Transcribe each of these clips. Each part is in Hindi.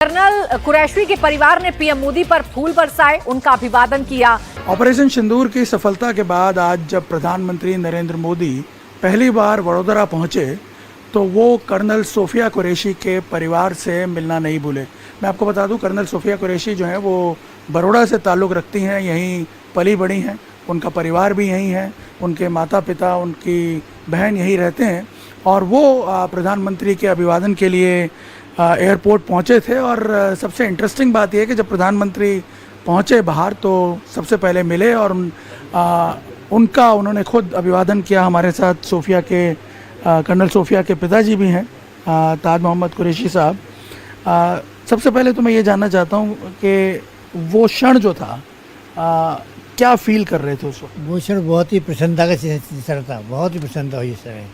कर्नल कुरैशी के परिवार ने पीएम मोदी पर फूल बरसाए, उनका अभिवादन किया। ऑपरेशन सिंदूर की सफलता के बाद आज जब प्रधानमंत्री नरेंद्र मोदी पहली बार वडोदरा पहुंचे तो वो कर्नल सोफिया कुरैशी के परिवार से मिलना नहीं भूले। मैं आपको बता दूं, कर्नल सोफिया कुरैशी जो हैं वो बड़ौदा से ताल्लुक़ रखती हैं, यहीं पली बड़ी हैं, उनका परिवार भी यहीं है, उनके माता पिता, उनकी बहन यहीं रहते हैं और वो प्रधानमंत्री के अभिवादन के लिए एयरपोर्ट पहुंचे थे। और सबसे इंटरेस्टिंग बात यह है कि जब प्रधानमंत्री पहुंचे बाहर तो सबसे पहले मिले और उन्होंने खुद अभिवादन किया। हमारे साथ सोफिया के कर्नल सोफिया के पिताजी भी हैं, ताज मोहम्मद कुरैशी साहब। सबसे पहले तो मैं ये जानना चाहता हूँ कि वो क्षण जो था क्या फील कर रहे थे उस वक्त? वो क्षण बहुत ही प्रसन्नता का क्षण था, बहुत ही प्रसन्नता हुई इस समय।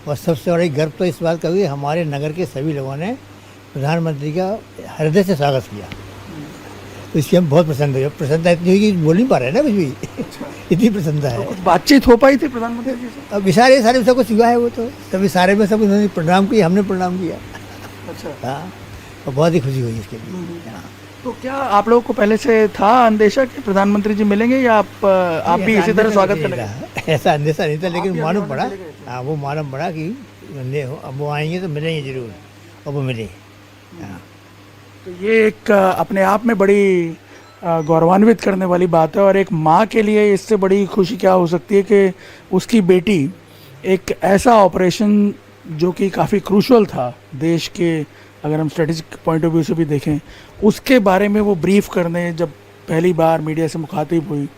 और सबसे बड़ी गर्व तो इस बात का हुई, हमारे नगर के सभी लोगों ने प्रधानमंत्री का हृदय से स्वागत किया, तो इसकी हम बहुत प्रसन्न हुए। प्रसन्नता इतनी हुई कि बोल नहीं पा रहे ना कुछ भी, इतनी प्रसन्नता है। कुछ बातचीत हो पाई थी प्रधानमंत्री जी से? अब इशारे सारे सब कुछ हुआ है, वो तो तभी सारे में सब उन्होंने प्रणाम किया, हमने प्रणाम किया। अच्छा। हाँ, और बहुत ही खुशी हुई इसके लिए। हाँ। तो क्या आप लोगों को पहले से था अंदेशा कि प्रधानमंत्री जी मिलेंगे या आप भी इसी तरह स्वागत करेंगे? ऐसा अंदेशा नहीं था, लेकिन मालूम पड़ा। हाँ, वो मालूम पड़ा कि अब वो आएंगे तो मिलेंगे जरूर, और वो मिले। हाँ। तो ये एक अपने आप में बड़ी गौरवान्वित करने वाली बात है। और एक माँ के लिए इससे बड़ी खुशी क्या हो सकती है कि उसकी बेटी एक ऐसा ऑपरेशन जो कि काफ़ी क्रूशल था देश के, अगर हम स्ट्रेटेजिक पॉइंट ऑफ व्यू से भी देखें, उसके बारे में वो ब्रीफ करने जब पहली बार मीडिया से मुखातिब हुई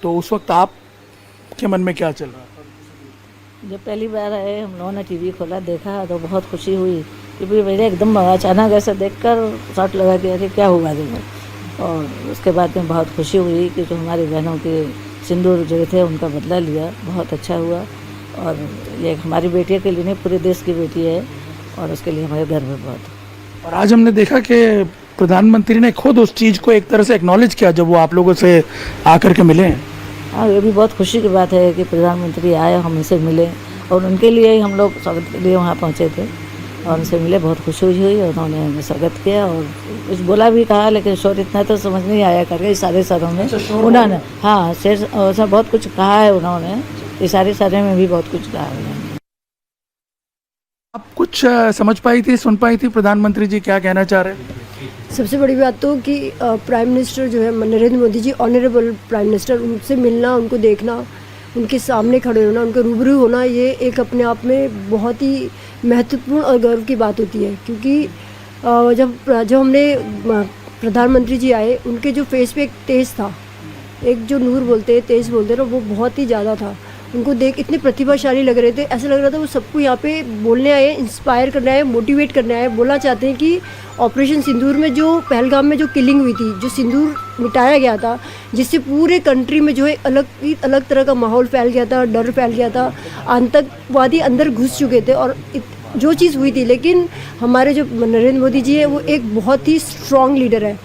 तो उस वक्त आपके मन में क्या चल रहा था? जब पहली बार आए, हम लोगों ने टीवी खोला, देखा तो बहुत खुशी हुई, क्योंकि मेरे एकदम अचानक ऐसा देखकर शॉट लगा कि अरे क्या हुआ देखो। और उसके बाद में बहुत खुशी हुई कि जो हमारी बहनों के सिंदूर जो थे उनका बदला लिया, बहुत अच्छा हुआ। और ये हमारी बेटियों के लिए नहीं, पूरे देश की बेटी है और उसके लिए हमारे गर्व है बहुत। और आज हमने देखा कि प्रधानमंत्री ने खुद उस चीज़ को एक तरह से एक्नॉलेज किया जब वो आप लोगों से आकर के मिले हैं। हाँ, ये भी बहुत खुशी की बात है कि प्रधानमंत्री आए, हम उनसे मिले और उनके लिए ही हम लोग स्वागत के लिए वहाँ पहुँचे थे और उनसे मिले, बहुत खुशी हुई। उन्होंने हमें स्वागत किया और कुछ बोला भी कहा, लेकिन शोर इतना तो समझ नहीं आया करके इशारे शहरों में उन्होंने। हाँ, ऐसा बहुत कुछ कहा है उन्होंने, इशारे शहरों में भी बहुत कुछ कहा है उन्होंने। आप कुछ समझ पाई थी, सुन पाई थी प्रधानमंत्री जी क्या कहना चाह रहे हैं? सबसे बड़ी बात तो कि प्राइम मिनिस्टर जो है Narendra Modi ji, honourable prime minister, उनसे मिलना, उनको देखना, उनके सामने खड़े होना, उनके रूबरू होना, ये एक अपने आप में बहुत ही महत्वपूर्ण और गर्व की बात होती है। क्योंकि जब हमने प्रधानमंत्री जी आए, उनके जो फेस पे एक तेज था, एक जो नूर बोलते हैं, तेज बोलते हैं ना, वो बहुत ही ज़्यादा था। उनको देख इतने प्रतिभाशाली लग रहे थे, ऐसा लग रहा था वो सबको यहाँ पे बोलने आए, इंस्पायर करने आए, मोटिवेट करने आए। बोलना चाहते हैं कि ऑपरेशन सिंदूर में जो पहलगाम में जो किलिंग हुई थी, जो सिंदूर मिटाया गया था, जिससे पूरे कंट्री में जो है अलग तरह का माहौल फैल गया था, डर फैल गया था, आतंकवादी अंदर घुस चुके थे और जो चीज़ हुई थी। लेकिन हमारे जो नरेंद्र मोदी जी है वो एक बहुत ही स्ट्रॉन्ग लीडर है।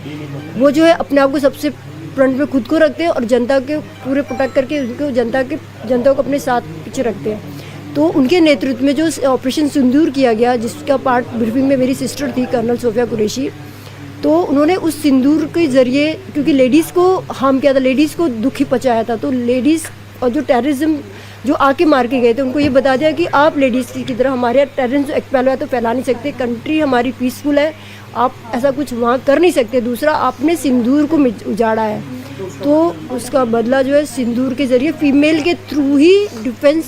वो जो है अपने आप को सबसे फ्रंट में खुद को रखते हैं और जनता के पूरे प्रोटेक्ट करके उनको जनता को अपने साथ पीछे रखते हैं। तो उनके नेतृत्व में जो ऑपरेशन सिंदूर किया गया, जिसका पार्ट ब्रीफिंग में मेरी सिस्टर थी कर्नल सोफिया कुरैशी, तो उन्होंने उस सिंदूर के ज़रिए, क्योंकि लेडीज़ को हार्म किया था, लेडीज़ को दुख ही पहुँचाया था, तो लेडीज़ और जो टेररिज्म जो आके मार के गए थे, उनको ये बता दिया कि आप लेडीज़ की तरह हमारे यहाँ टेररिज्म एक्सपेल हुआ तो फैला नहीं सकते, कंट्री हमारी पीसफुल है, आप ऐसा कुछ वहाँ कर नहीं सकते। दूसरा, आपने सिंदूर को उजाड़ा है, तो उसका बदला जो है सिंदूर के ज़रिए फीमेल के थ्रू ही डिफेंस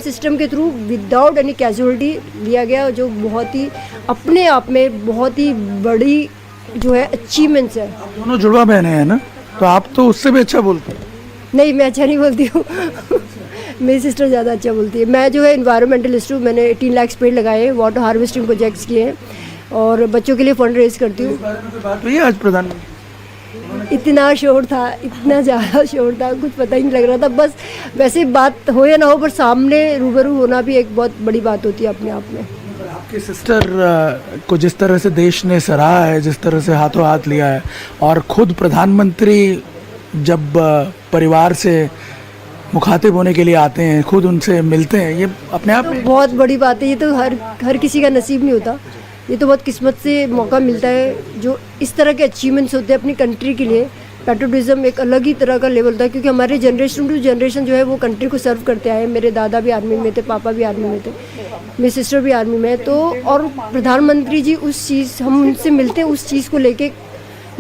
सिस्टम के थ्रू विदाउट एनी कैजुअलिटी लिया गया, जो बहुत ही अपने आप में बहुत ही बड़ी जो है अचीवमेंट्स है। दोनों जुड़वा बहनें हैं ना, तो आप तो उससे भी अच्छा बोलते हैं। नहीं, मैं अच्छा नहीं बोलती हूँ मेरी सिस्टर ज़्यादा अच्छा बोलती है। मैं जो है इन्वायरमेंटलिस्ट हूँ, मैंने 18 लाख पेड़ लगाए हैं, वाटर हार्वेस्टिंग प्रोजेक्ट्स किए हैं और बच्चों के लिए फंड रेज करती हूँ। बात हुई आज प्रधानमंत्री? इतना शोर था, इतना ज़्यादा शोर था, कुछ पता ही नहीं लग रहा था। बस वैसे बात हो या ना हो, पर सामने रूबरू होना भी एक बहुत बड़ी बात होती है अपने आप में। आपकी सिस्टर को जिस तरह से देश ने सराहा है, जिस तरह से हाथों हाथ लिया है, और खुद प्रधानमंत्री जब परिवार से मुखातिब होने के लिए आते हैं, खुद उनसे मिलते हैं, ये अपने आप में बहुत बड़ी बात है। ये तो हर किसी का नसीब नहीं होता। ये तो बहुत किस्मत से मौका मिलता है जो इस तरह के अचीवमेंट्स होते हैं अपनी कंट्री के लिए। पेट्रोटिज्म एक अलग ही तरह का लेवल था, क्योंकि हमारे जनरेशन टू जनरेशन जो है वो कंट्री को सर्व करते आए। मेरे दादा भी आर्मी में थे, पापा भी आर्मी में थे, मेरी सिस्टर भी आर्मी में है। तो और प्रधानमंत्री जी उस चीज़, हम उनसे मिलते हैं उस चीज़ को लेके,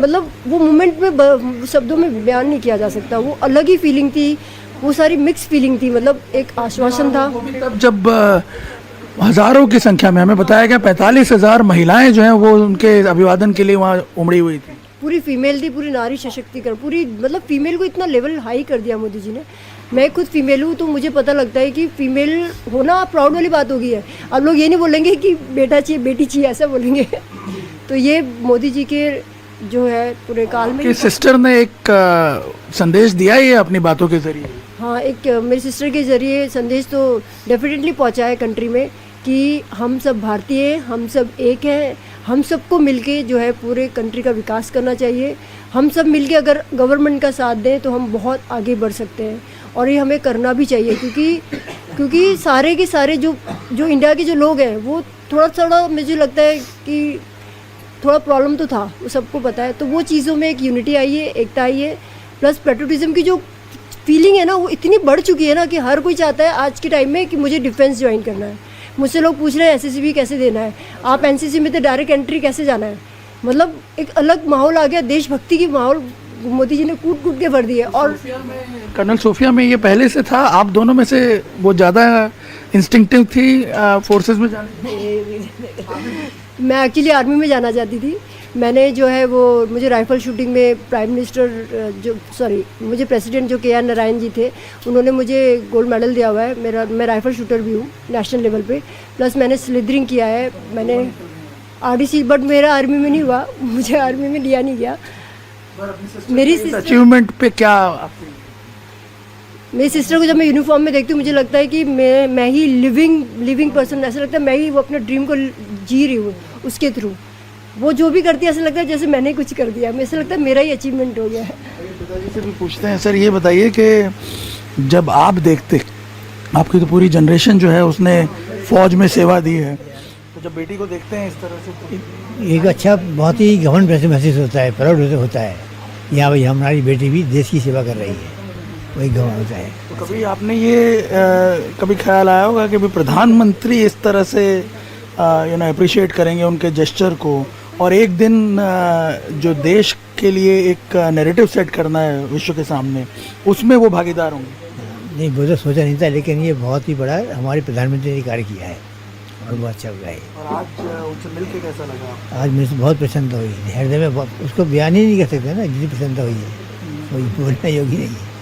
मतलब वो मोमेंट में शब्दों में बयान नहीं किया जा सकता। वो अलग ही फीलिंग थी, वो सारी मिक्स फीलिंग थी। मतलब एक आश्वासन था। तब जब हजारों की संख्या में, हमें बताया गया 45,000 महिलाएं जो हैं वो उनके अभिवादन के लिए वहाँ उमड़ी हुई थी। पूरी फीमेल थी, पूरी नारी सशक्तिकरण, पूरी मतलब फीमेल को इतना लेवल हाई कर दिया मोदी जी ने। मैं खुद फीमेल हूँ तो मुझे पता लगता है कि फीमेल होना प्राउड वाली बात हो गई है। अब लोग ये नहीं बोलेंगे कि बेटा चाहिए बेटी चाहिए, ऐसा बोलेंगे। तो ये मोदी जी के जो है पूरे काल में। कि सिस्टर ने एक संदेश दिया ये अपनी बातों के जरिए। हाँ, एक मेरी सिस्टर के ज़रिए संदेश तो डेफिनेटली पहुँचा है कंट्री में कि हम सब भारतीय, हम सब एक हैं। हम सबको मिलके जो है पूरे कंट्री का विकास करना चाहिए। हम सब मिलके अगर गवर्नमेंट का साथ दें तो हम बहुत आगे बढ़ सकते हैं, और ये हमें करना भी चाहिए। क्योंकि सारे के सारे जो इंडिया के जो लोग हैं वो थोड़ा मुझे लगता है कि थोड़ा प्रॉब्लम तो था, वो सबको पता है। तो वो चीज़ों में एक यूनिटी आई है, एकता आई है। प्लस पेट्रोटिज्म की जो फीलिंग है ना वो इतनी बढ़ चुकी है ना कि हर कोई चाहता है आज के टाइम में कि मुझे डिफेंस ज्वाइन करना है। मुझसे लोग पूछ रहे हैं एसएसबी कैसे देना है, आप एनसीसी में तो डायरेक्ट एंट्री कैसे जाना है। मतलब एक अलग माहौल आ गया, देशभक्ति की माहौल मोदी जी ने कूट के भर दिया। और कर्नल सोफिया में ये पहले से था, आप दोनों में से वो ज़्यादा इंस्टिंक्टिव थी फोर्सेस में जाने? मैं एक्चुअली आर्मी में जाना चाहती थी। मैंने जो है वो मुझे राइफल शूटिंग में मुझे प्रेसिडेंट जो KR नारायण जी थे उन्होंने मुझे गोल्ड मेडल दिया हुआ है। मैं राइफल शूटर भी हूँ नेशनल लेवल पे। प्लस मैंने स्लिदरिंग किया है, मैंने RDC, बट मेरा आर्मी में नहीं हुआ, मुझे आर्मी में लिया नहीं गया। मेरी अचीवमेंट पे क्या मेरी सिस्टर को जब मैं यूनिफॉर्म में देखती हूँ मुझे लगता है कि मैं ही लिविंग पर्सन, ऐसा लगता है मैं ही वो अपने ड्रीम को जी रही हूँ उसके थ्रू। वो जो भी करती है ऐसा लगता है जैसे मैंने कुछ कर दिया, मुझे ऐसा लगता है मेरा ही अचीवमेंट हो गया है। पिताजी से भी पूछते हैं। सर ये बताइए कि जब आप देखते, आपकी तो पूरी जनरेशन जो है उसने फौज में सेवा दी है, तो जब बेटी को देखते हैं इस तरह से तो एक अच्छा बहुत ही घमंड महसूस होता है, प्राउड होता है। यहाँ भाई हमारी बेटी भी देश की सेवा कर रही है, वही घमंड होता है। तो कभी आपने ये कभी ख्याल आया होगा कि भी प्रधानमंत्री इस तरह से अप्रिशिएट करेंगे उनके जेस्चर को, और एक दिन जो देश के लिए एक नैरेटिव सेट करना है विश्व के सामने, उसमें वो भागीदार होंगे? नहीं, वो तो सोचा नहीं था, लेकिन ये बहुत ही बड़ा हमारे प्रधानमंत्री ने कार्य किया है और बहुत अच्छा हुआ है। और आज उनसे मिलके कैसा लगा? आज मुझे बहुत प्रसन्नता हुई, हृदय में उसको बयान ही नहीं कर सकते ना, जितनी प्रसन्नता हुई है, कोई बोलना योग्य नहीं है।